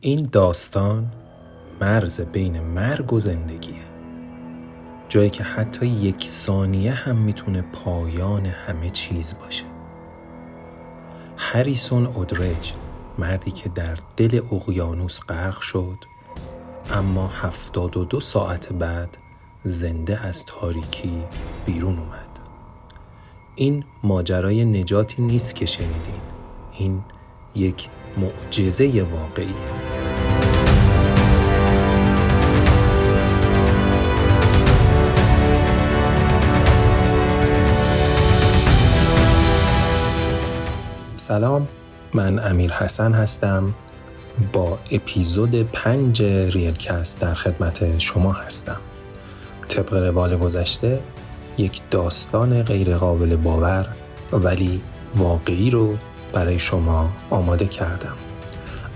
این داستان مرز بین مرگ و زندگیه، جایی که حتی یک ثانیه هم میتونه پایان همه چیز باشه. هریسون اودرج، مردی که در دل اقیانوس غرق شد اما 72 ساعت بعد زنده از تاریکی بیرون اومد. این ماجرای نجاتی نیست که شنیدین، این یک معجزه واقعیه. سلام، من امیر حسن هستم. با اپیزود 5 ریلکست در خدمت شما هستم. طبق روال گذشته یک داستان غیر قابل باور ولی واقعی رو برای شما آماده کردم.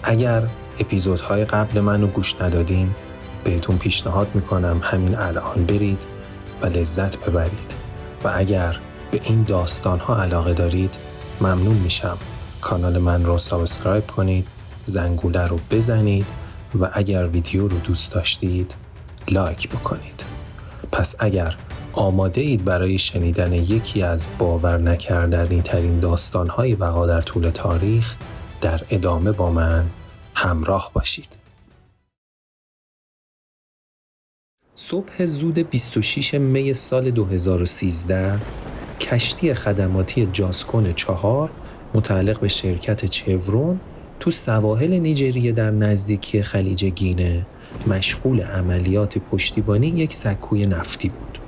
اگر اپیزودهای قبل منو گوش ندادین، بهتون پیشنهاد میکنم همین الان برید و لذت ببرید و اگر به این داستانها علاقه دارید ممنون میشم کانال من رو سابسکرایب کنید، زنگوله رو بزنید و اگر ویدیو رو دوست داشتید لایک بکنید. پس اگر آماده اید برای شنیدن یکی از باور نکردنی ترین داستان‌های وقا در طول تاریخ، در ادامه با من همراه باشید. صبح زود 26 می سال 2013 کشتی خدماتی جاسکون 4 متعلق به شرکت چورون تو سواحل نیجریه در نزدیکی خلیج گینه مشغول عملیات پشتیبانی یک سکوی نفتی بود.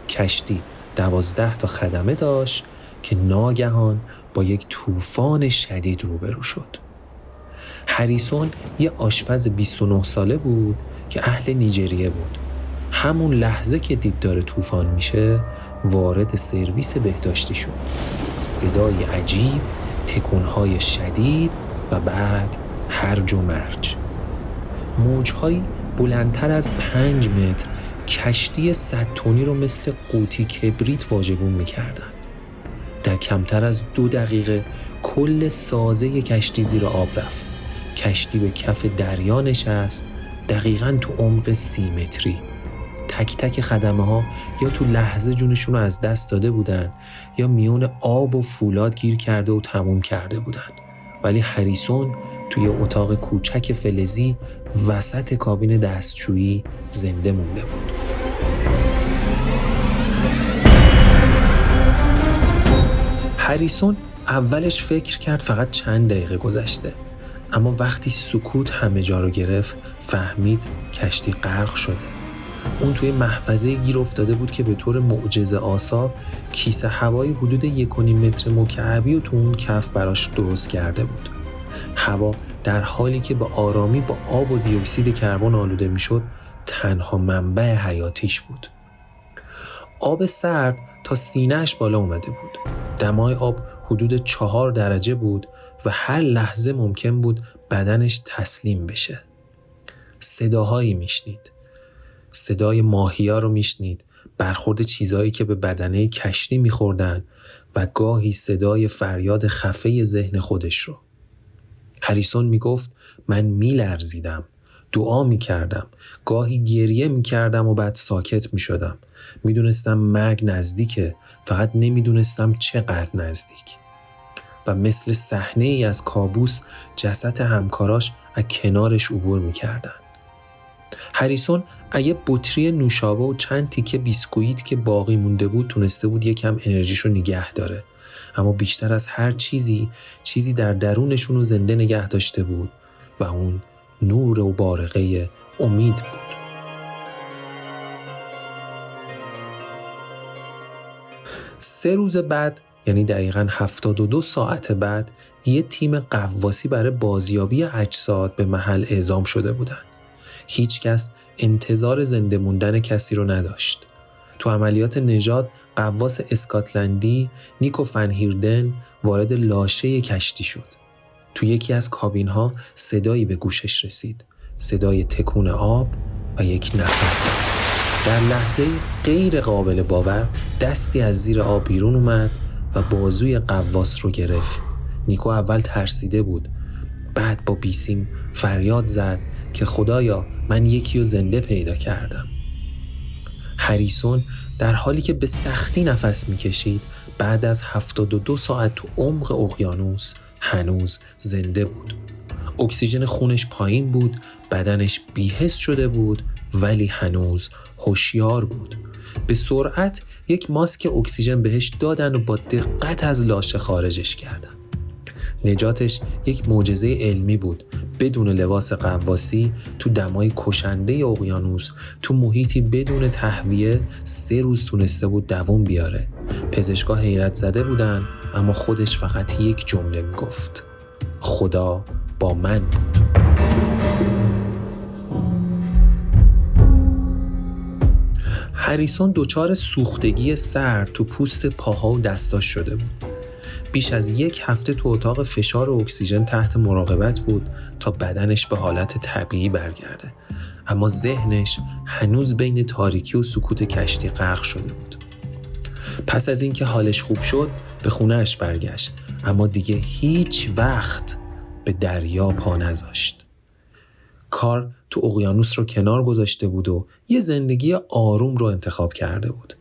کشتی 12 تا خدمه داشت که ناگهان با یک طوفان شدید روبرو شد. هریسون یه آشپز 29 ساله بود که اهل نیجریه بود. همون لحظه که دید داره طوفان میشه وارد سرویس بهداشتی شد. صدای عجیب، تکونهای شدید و بعد هرج و مرج. موجهایی بلندتر از 5 متر کشتی 100 تنی رو مثل قوطی کبریت واژگون می‌کردن. در کمتر از 2 دقیقه کل سازه کشتی زیر آب رفت. کشتی به کف دریا نشست، دقیقاً تو عمق 30 متری. تک تک خدمه ها یا تو لحظه جونشون رو از دست داده بودن یا میون آب و فولاد گیر کرده و تموم کرده بودن. ولی هریسون توی اتاق کوچک فلزی وسط کابین دستشویی زنده مونده بود. هریسون اولش فکر کرد فقط چند دقیقه گذشته، اما وقتی سکوت همه جا رو گرفت فهمید کشتی غرق شده. اون توی محفظه گیر افتاده بود که به طور معجزه آسا کیسه هوایی حدود 1.5 متر مکعبی و تو اون کف براش درست کرده بود. هوا در حالی که به آرامی با آب و دی اکسید کربن آلوده میشد تنها منبع حیاتیش بود. آب سرد تا سینه‌اش بالا اومده بود. دمای آب حدود 4 درجه بود و هر لحظه ممکن بود بدنش تسلیم بشه. صداهایی میشنید. صدای ماهی‌ها رو میشنید، برخورد چیزایی که به بدنه کشتی میخوردن و گاهی صدای فریاد خفه ذهن خودش رو. هریسون میگفت من میلرزیدم، دعا میکردم، گاهی گریه میکردم و بعد ساکت میشدم. میدونستم مرگ نزدیکه، فقط نمیدونستم چقدر نزدیک. و مثل صحنه ای از کابوس جسد همکاراش از کنارش عبور میکردن. هریسون اگه بطری نوشابه و چند تیکه بیسکویت که باقی مونده بود تونسته بود یکم انرژیشو نگه داره، اما بیشتر از هر چیزی در درونشون رو زنده نگه داشته بود و اون نور و بارقه امید بود. سه روز بعد، یعنی دقیقاً 72 ساعت بعد، یه تیم غواصی برای بازیابی اجساد به محل اعزام شده بودن. هیچ کس انتظار زنده موندن کسی رو نداشت. تو عملیات نجات غواص اسکاتلندی نیکو فن هیردن وارد لاشه کشتی شد. تو یکی از کابین ها صدایی به گوشش رسید، صدای تکون آب و یک نفس. در لحظه غیر قابل باور دستی از زیر آب بیرون اومد و بازوی غواص رو گرفت. نیکو اول ترسیده بود، بعد با بیسیم فریاد زد که خدایا من یکی رو زنده پیدا کردم. هریسون در حالی که به سختی نفس میکشید بعد از 72 ساعت تو عمق اقیانوس هنوز زنده بود. اکسیژن خونش پایین بود، بدنش بی‌حس شده بود ولی هنوز هوشیار بود. به سرعت یک ماسک اکسیژن بهش دادن و با دقت از لاشه خارجش کردن. نجاتش یک معجزه علمی بود. بدون لباس غواصی تو دمای کشنده اقیانوس تو محیطی بدون تهویه 3 روز تونسته بود دووم بیاره. پزشکا حیرت زده بودن اما خودش فقط یک جمله میگفت: خدا با من بود. هریسون دچار سوختگی سرد تو پوست پاها و دستاش شده بود. بیش از 1 هفته تو اتاق فشار اکسیژن تحت مراقبت بود تا بدنش به حالت طبیعی برگرده، اما ذهنش هنوز بین تاریکی و سکوت کشتی غرق شده بود. پس از اینکه حالش خوب شد به خونه‌اش برگشت، اما دیگه هیچ وقت به دریا پا نذاشت. کار تو اقیانوس رو کنار گذاشته بود و یه زندگی آروم رو انتخاب کرده بود.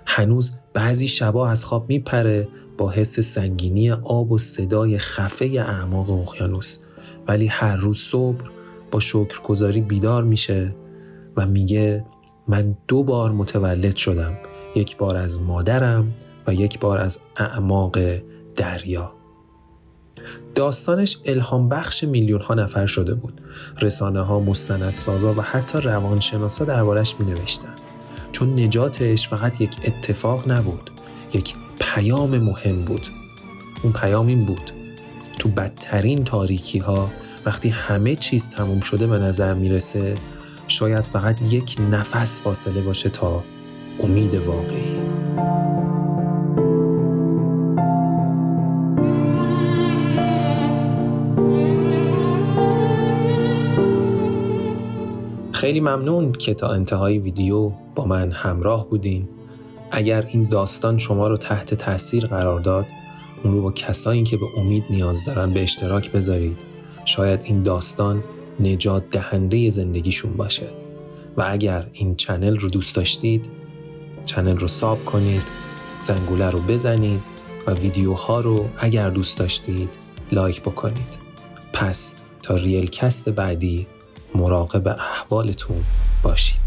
هنوز بعضی شبا از خواب میپره با حس سنگینی آب و صدای خفه اعماق اقیانوس، ولی هر روز صبح با شکرگزاری بیدار میشه و میگه من 2 بار متولد شدم، 1 بار از مادرم و 1 بار از اعماق دریا. داستانش الهام بخش میلیون ها نفر شده بود. رسانه ها، مستندسازا و حتی روانشناسا دربارش می نوشتن. چون نجاتش فقط یک اتفاق نبود، یک پیام مهم بود. اون پیام این بود: تو بدترین تاریکی ها وقتی همه چیز تموم شده به نظر میرسه، شاید فقط 1 نفس فاصله باشه تا امید واقعی. خیلی ممنون که تا انتهای ویدیو با من همراه بودین. اگر این داستان شما رو تحت تاثیر قرار داد، اون رو با کسایی که به امید نیاز دارن به اشتراک بذارید. شاید این داستان نجات دهنده زندگیشون باشه. و اگر این چنل رو دوست داشتید، چنل رو ساب کنید، زنگوله رو بزنید و ویدیوها رو اگر دوست داشتید لایک بکنید. پس تا ریل کست بعدی مراقب احوالتون باشید.